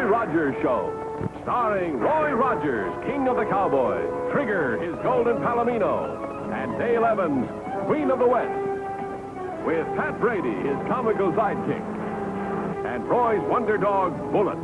Roy Rogers Show. Starring Roy Rogers, King of the Cowboys, Trigger, his Golden Palomino, and Dale Evans, Queen of the West. With Pat Brady, his comical sidekick, and Roy's wonder dog, Bullet.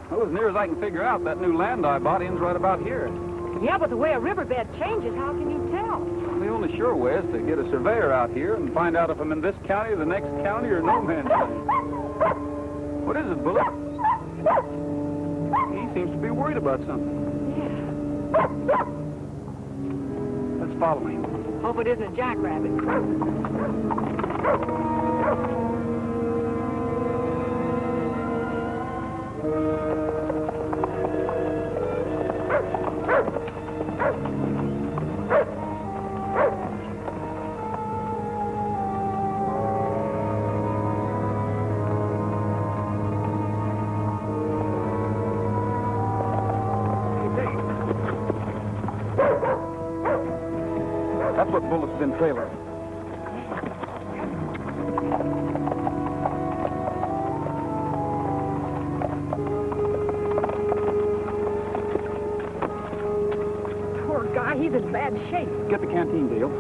Well, as near as I can figure out, that new land I bought ends right about here. Yeah, but the way a riverbed changes, how can you tell? Well, the only sure way is to get a surveyor out here and find out if I'm in this county, the next county, or no man's land. What is it, Bullet? He seems to be worried about something. Yeah. Let's follow him. Hope it isn't a jackrabbit. That's what Bullet's been trailing. Poor guy, he's in bad shape. Get the canteen, Dale.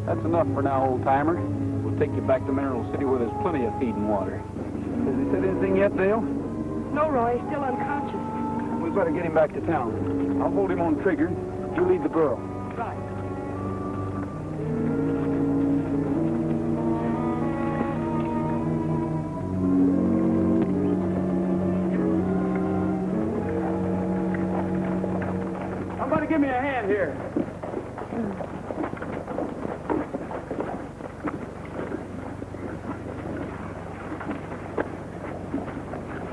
That's enough for now, old-timer. We'll take you back to Mineral City where there's plenty of feed and water. Has he said anything yet, Dale? No, Roy, he's still unconscious. We better get him back to town. I'll hold him on trigger. You lead the burro. Right. Somebody give me a hand here.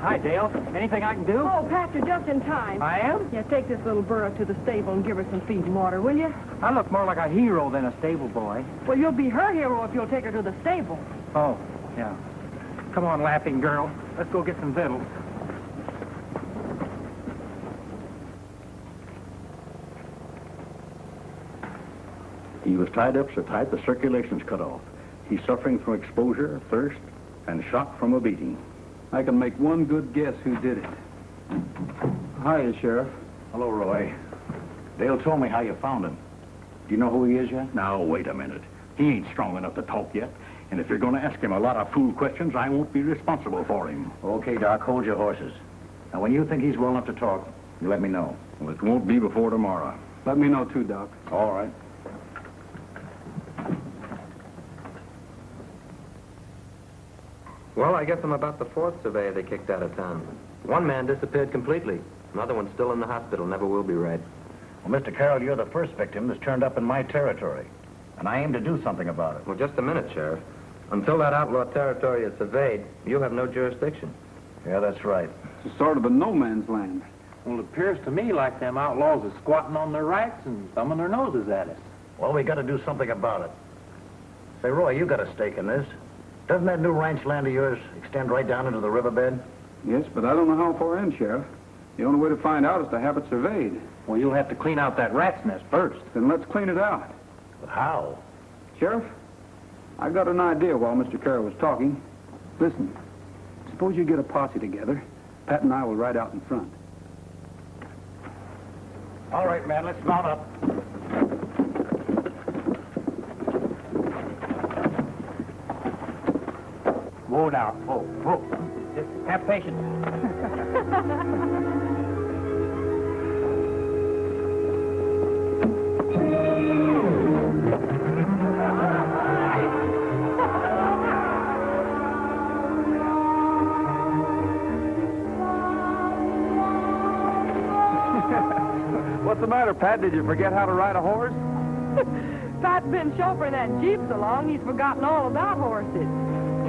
Hi, Dale. Anything I can do? Oh, Pat, you're just in time. I am? Yeah, take this little burro to the stable and give her some feed and water, will you? I look more like a hero than a stable boy. Well, you'll be her hero if you'll take her to the stable. Oh, yeah. Come on, laughing girl. Let's go get some victuals. He was tied up so tight the circulation's cut off. He's suffering from exposure, thirst, and shock from a beating. I can make one good guess who did it. Hiya, Sheriff. Hello, Roy. Dale told me how you found him. Do you know who he is yet? Now, wait a minute. He ain't strong enough to talk yet. And if you're going to ask him a lot of fool questions, I won't be responsible for him. Okay, Doc, hold your horses. Now, when you think he's well enough to talk, you let me know. Well, it won't be before tomorrow. Let me know, too, Doc. All right. Well, I guess I'm about the fourth surveyor they kicked out of town. One man disappeared completely. Another one's still in the hospital, never will be right. Well, Mr. Carroll, you're the first victim that's turned up in my territory. And I aim to do something about it. Well, just a minute, Sheriff. Until that outlaw territory is surveyed, you have no jurisdiction. Yeah, that's right. It's sort of a no man's land. Well, it appears to me like them outlaws are squatting on their rights and thumbing their noses at us. Well, we got to do something about it. Say, Roy, you got a stake in this. Doesn't that new ranch land of yours extend right down into the riverbed? Yes, but I don't know how far in, Sheriff. The only way to find out is to have it surveyed. Well, you'll have to clean out that rat's nest first. Then let's clean it out. But how? Sheriff, I got an idea while Mr. Carroll was talking. Listen, suppose you get a posse together. Pat and I will ride out in front. All right, man, let's mount up. Whoa now. Whoa. Just have patience. What's the matter, Pat? Did you forget how to ride a horse? Pat's been chauffeuring that Jeep so long, he's forgotten all about horses.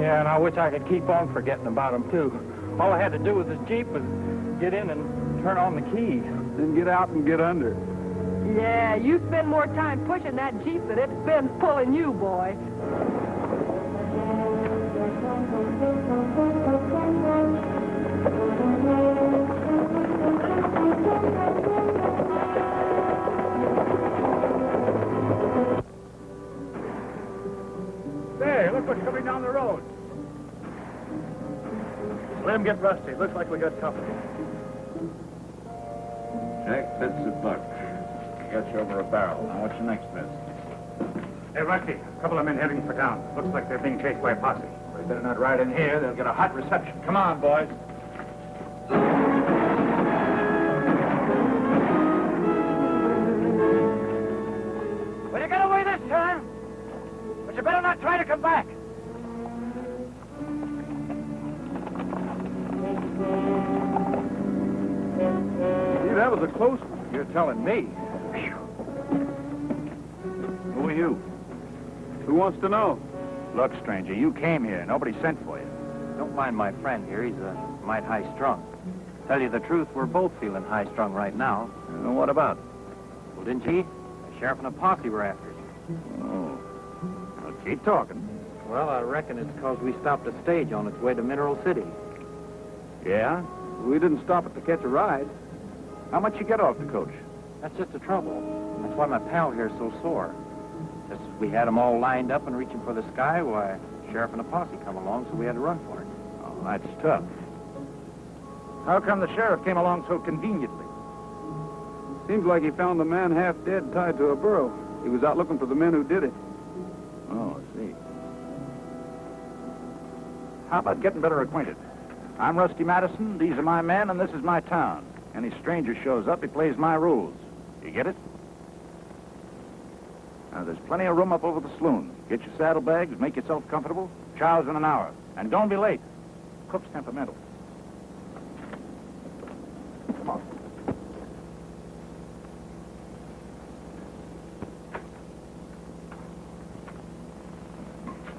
Yeah, and I wish I could keep on forgetting about them, too. All I had to do with this Jeep was get in and turn on the key. Then get out and get under. Yeah, you spend more time pushing that Jeep than it spends pulling you, boy. Hey, look what's coming down the road. Let him get Rusty. Looks like we got company. Jack, that's a buck. Got you over a barrel. Now, what's your next best? Hey, Rusty, a couple of men heading for town. Looks like they're being chased by a posse. We better not ride in here. They'll get a hot reception. Come on, boys. Well, you got away this time, but you better not try to come back. Gee, that was a close one. You're telling me. Who are you? Who wants to know? Look, stranger, you came here. Nobody sent for you. Don't mind my friend here. He's a mite high-strung. Tell you the truth, we're both feeling high-strung right now. What about? Well, didn't he? The sheriff and a posse were after us. Oh. Well, keep talking. Well, I reckon it's because we stopped a stage on its way to Mineral City. Yeah? We didn't stop it to catch a ride. How much you get off the coach? That's just the trouble. That's why my pal here's so sore. Just as we had them all lined up and reaching for the sky, why, sheriff and a posse come along, so we had to run for it. Oh, that's tough. How come the sheriff came along so conveniently? Seems like he found the man half dead tied to a burro. He was out looking for the men who did it. Oh, I see. How about getting better acquainted? I'm Rusty Madison, these are my men, and this is my town. Any stranger shows up, he plays my rules. You get it? Now, there's plenty of room up over the saloon. Get your saddlebags, make yourself comfortable. Chow's in an hour. And don't be late. Cook's temperamental. Come on.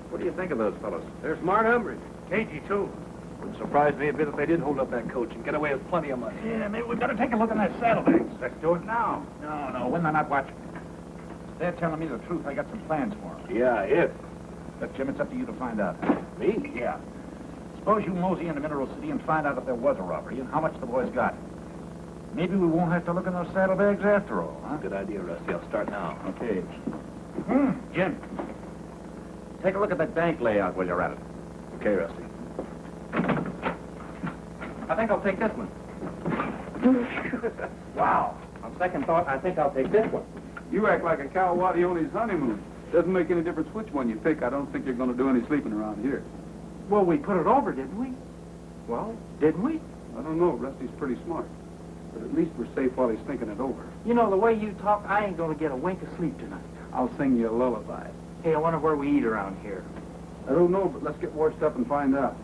What do you think of those fellows? They're smart hombres. Cagey, too. Wouldn't surprise me a bit if they did hold up that coach and get away with plenty of money. Yeah, maybe we better take a look in their saddlebags. Let's do it now. No, when they're not watching. They're telling me the truth. I got some plans for them. Yeah, if. Look, Jim, it's up to you to find out. Me? Yeah. Suppose you mosey into Mineral City and find out if there was a robbery and how much the boys got. Maybe we won't have to look in those saddlebags after all, huh? Good idea, Rusty. I'll start now. Okay. Jim, take a look at that bank layout while you're at it. Okay, Rusty. I think I'll take this one. Wow. On second thought, I think I'll take this one. You act like a cowwaddy on his honeymoon. Doesn't make any difference which one you pick. I don't think you're going to do any sleeping around here. Well, we put it over, didn't we? Well, didn't we? I don't know. Rusty's pretty smart. But at least we're safe while he's thinking it over. You know, the way you talk, I ain't going to get a wink of sleep tonight. I'll sing you a lullaby. Hey, I wonder where we eat around here. I don't know, but let's get washed up and find out.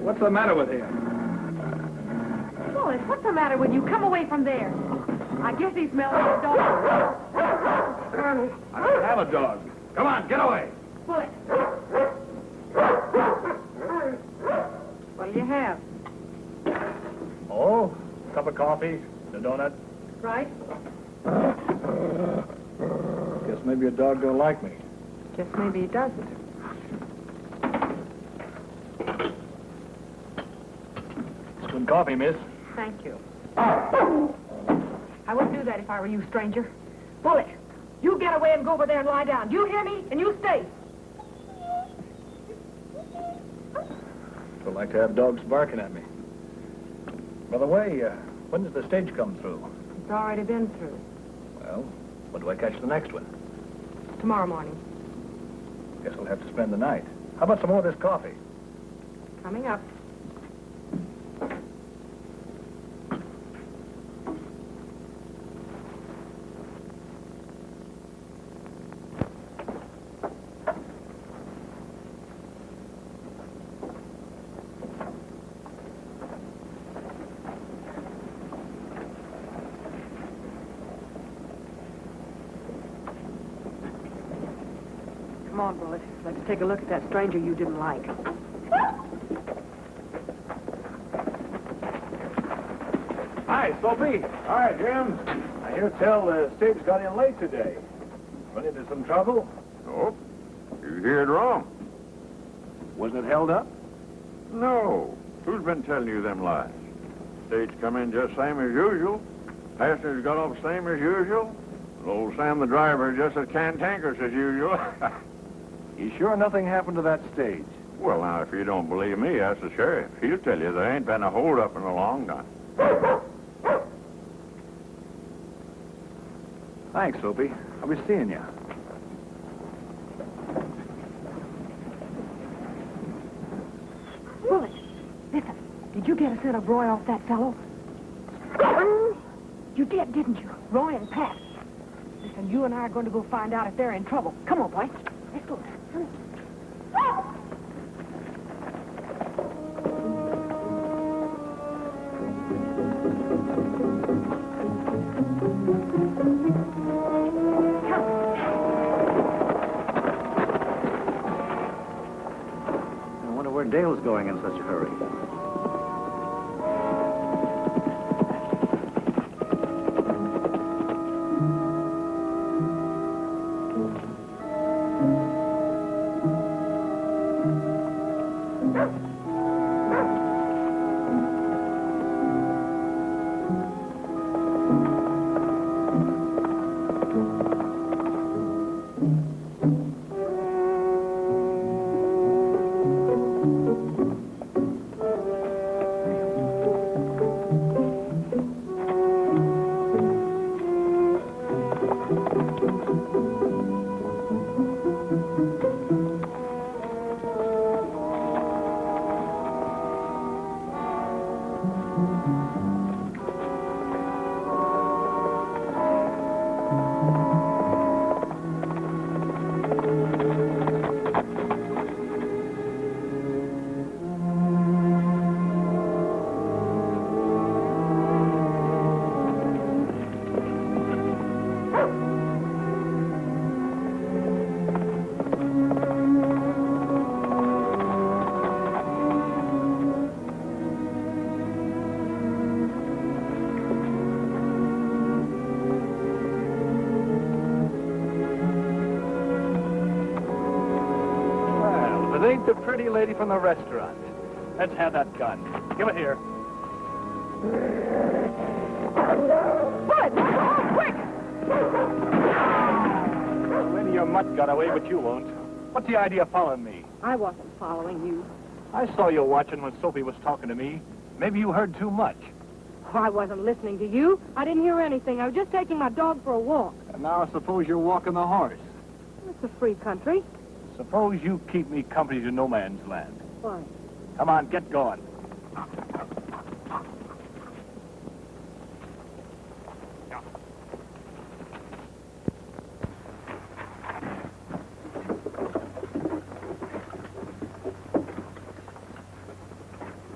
What's the matter with him? Bullet, what's the matter with you? Come away from there. I guess he smells like a dog. I don't have a dog. Come on, get away. Bullet. What do you have? Oh, cup of coffee, a donut. Right? Guess maybe a dog don't like me. Guess maybe he doesn't. Good coffee, miss. Thank you. I wouldn't do that if I were you, stranger. Bullet, you get away and go over there and lie down. Do you hear me? And you stay. Don't like to have dogs barking at me. By the way, when does the stage come through? It's already been through. Well, when do I catch the next one? Tomorrow morning. Guess we'll have to spend the night. How about some more of this coffee? Coming up. Come on, Bullet. Let's take a look at that stranger you didn't like. Hi, Soapy. Hi, Jim. I hear tell the stage got in late today. Run into some trouble? Nope. You heard wrong. Wasn't it held up? No. Who's been telling you them lies? Stage come in just same as usual. Passengers got off same as usual. And old Sam the driver just as cantankerous as usual. You sure nothing happened to that stage? Well, now, if you don't believe me, ask the sheriff. He'll tell you there ain't been a hold-up in a long time. Thanks, Soapy. I'll be seeing you. Bullet, listen. Did you get a set of Roy off that fellow? You did, didn't you? Roy and Pat. Listen, you and I are going to go find out if they're in trouble. Come on, boy. Let's go. Hurry. I wonder where Dale's going in such a hurry. Ain't the pretty lady from the restaurant. Let's have that gun. Give it here. Bullet, quick! Maybe your mutt got away, but you won't. What's the idea of following me? I wasn't following you. I saw you watching when Soapy was talking to me. Maybe you heard too much. Oh, I wasn't listening to you. I didn't hear anything. I was just taking my dog for a walk. And now I suppose you're walking the horse. It's a free country. Suppose you keep me company to no man's land. Why? Come on, get going.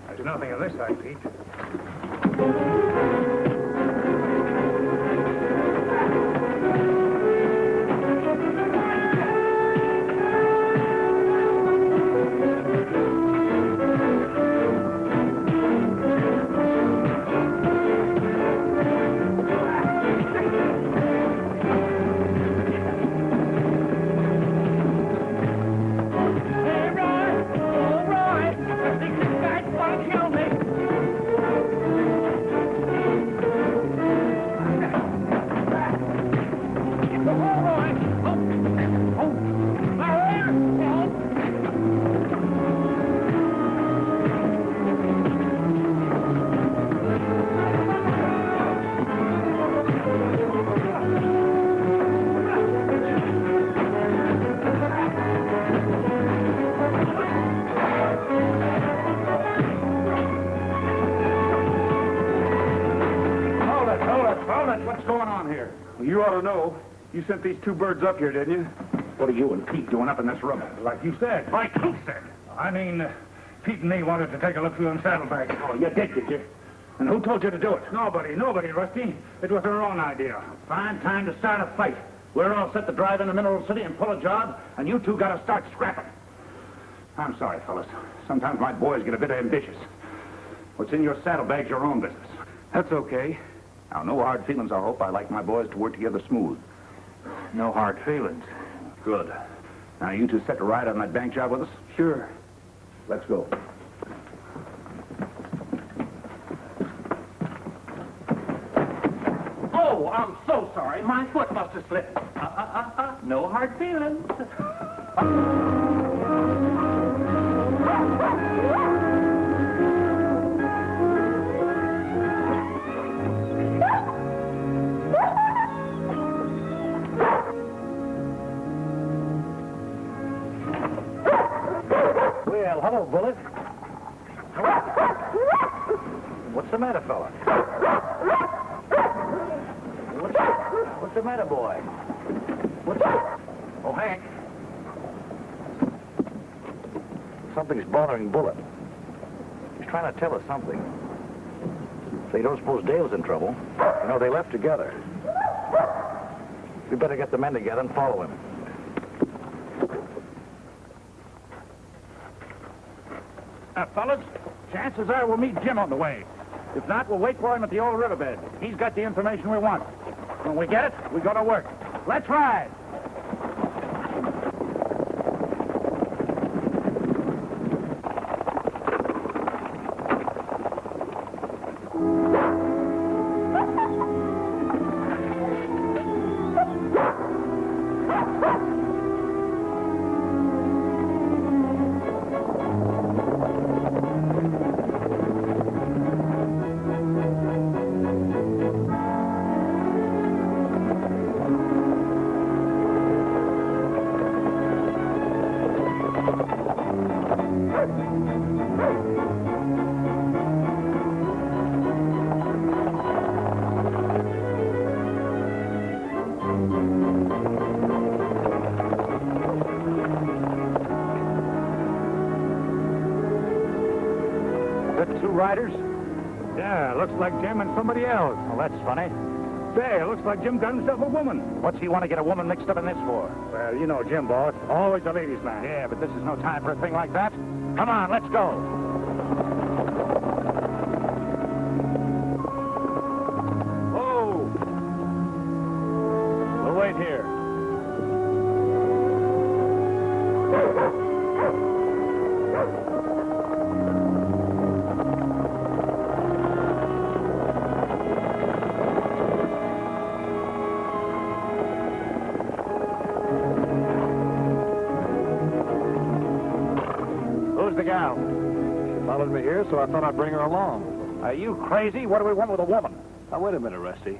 There's nothing on this side, Pete. You ought to know. You sent these two birds up here, didn't you? What are you and Pete doing up in this room? Like you said. Like who said? I mean, Pete and me wanted to take a look through them saddlebags. Oh, you did you? And who told you to do it? Nobody, Rusty. It was our own idea. Fine time to start a fight. We're all set to drive into Mineral City and pull a job, and you two got to start scrapping. I'm sorry, fellas. Sometimes my boys get a bit ambitious. What's in your saddlebag's your own business. That's okay. Now, no hard feelings, I hope. I like my boys to work together smooth. No hard feelings. Good. Now, you two set to ride on that bank job with us? Sure. Let's go. Oh, I'm so sorry. My foot must have slipped. No hard feelings. Well, hello, Bullet. What's the matter, fella? What's the matter, boy? Oh, Hank. Something's bothering Bullet. He's trying to tell us something. So you don't suppose Dale's in trouble? You know, they left together. We better get the men together and follow him. Fellas, chances are we'll meet Jim on the way. If not, we'll wait for him at the old riverbed. He's got the information we want. When we get it, we go to work. Let's ride! Riders? Yeah, looks like Jim and somebody else. Well, that's funny. Say, it looks like Jim got himself a woman. What's he want to get a woman mixed up in this for? Well, you know Jim, boss. Always a ladies' man. Yeah, but this is no time for a thing like that. Come on, let's go. Oh! We'll wait here. The gal. She followed me here, so I thought I'd bring her along. Are you crazy? What do we want with a woman? Now, wait a minute, Rusty.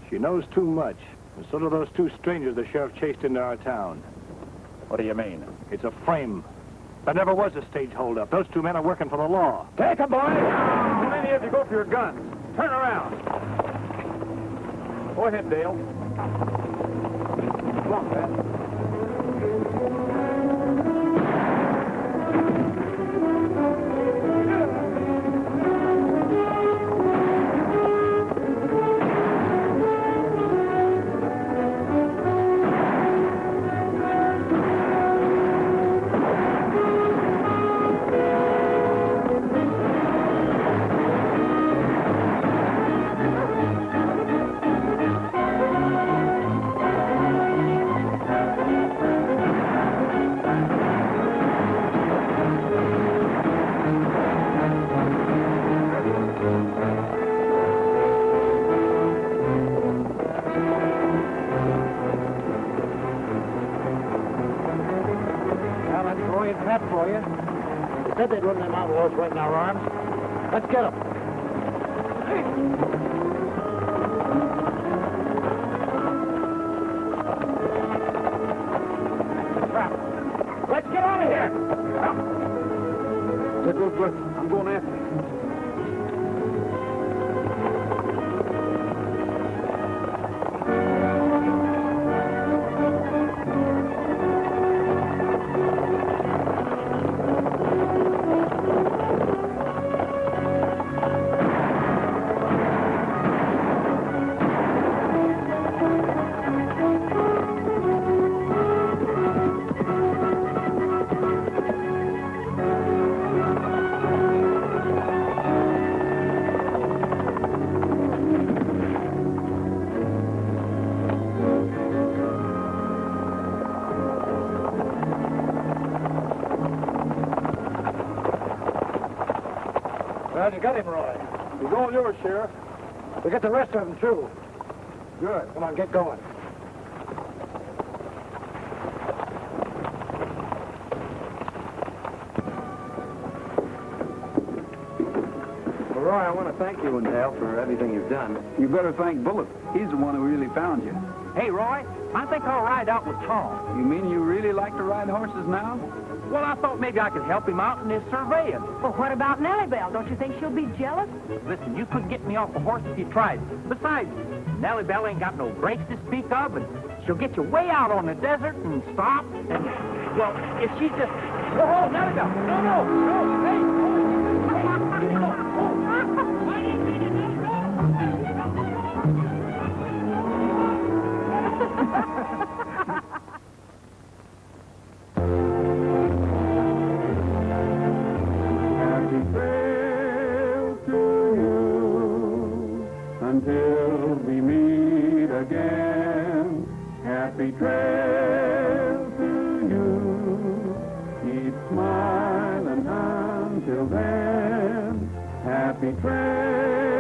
She knows too much, and so do those two strangers the sheriff chased into our town. What do you mean? It's a frame. There never was a stage holdup. Those two men are working for the law. Take 'em, boys! Too many of you go for your guns. Turn around. Go ahead, Dale. Come on, Pat. For you. They said they'd run them outlaws right in our arms. Let's get them. Let's get out of here. There goes Rusty. I'm going after him. Glad you got him, Roy. He's all yours, Sheriff. We got the rest of them, too. Good. Come on, get going. Well, Roy, I want to thank you and Dale for everything you've done. You better thank Bullet. He's the one who really found you. Hey, Roy, I think I'll ride out with Tom. You mean you really like to ride horses now? Well, I thought maybe I could help him out in his surveying. Well, what about Nellybelle? Don't you think she'll be jealous? Listen, you couldn't get me off a horse if you tried. Besides, Nellybelle ain't got no brakes to speak of, and she'll get you way out on the desert and stop. And, well, if she just... Whoa, Nellybelle! No, hey! Until we meet again, happy trail to you. Keep smiling until then, happy trail.